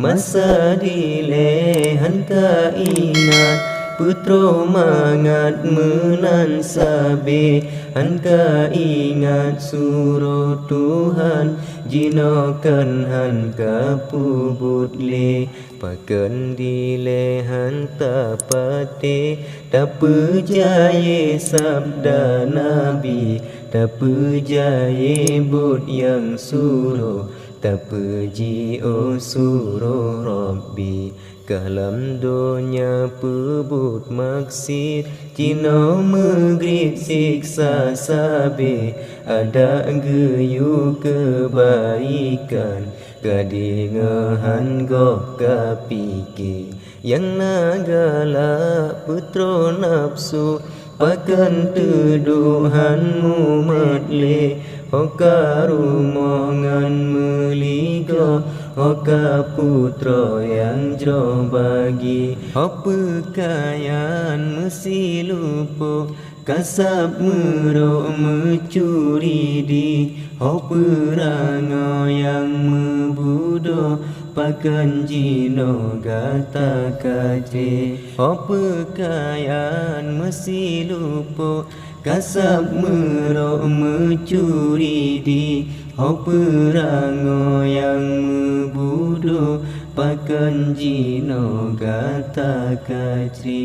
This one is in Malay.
masa dilehan kaingat Putro mangat menan sabe Han ingat suruh Tuhan Jinokan han kapubut le Paken dilehan tapate Tapejaye sabda Nabi Tapejaye bud yang suruh Tapeji o suruh Rabbi Kalam dunia pebut maksir Cino megrib siksa sabe Ada geyu kebaikan Gadingahan gok kapike Yang nagala putro nafsu Pakan tuduhanmu matle Hoka rumongan meligo Hoka putra yang jro bagi Hopa kayan mesti lupa Kasab merok mencuri di Hopa rango yang mebudo Pakan jino gata kaje Hopa kayan mesti lupa Kasab merok mencuri di Hopa rango yang mebudo Pakan jino gata kacri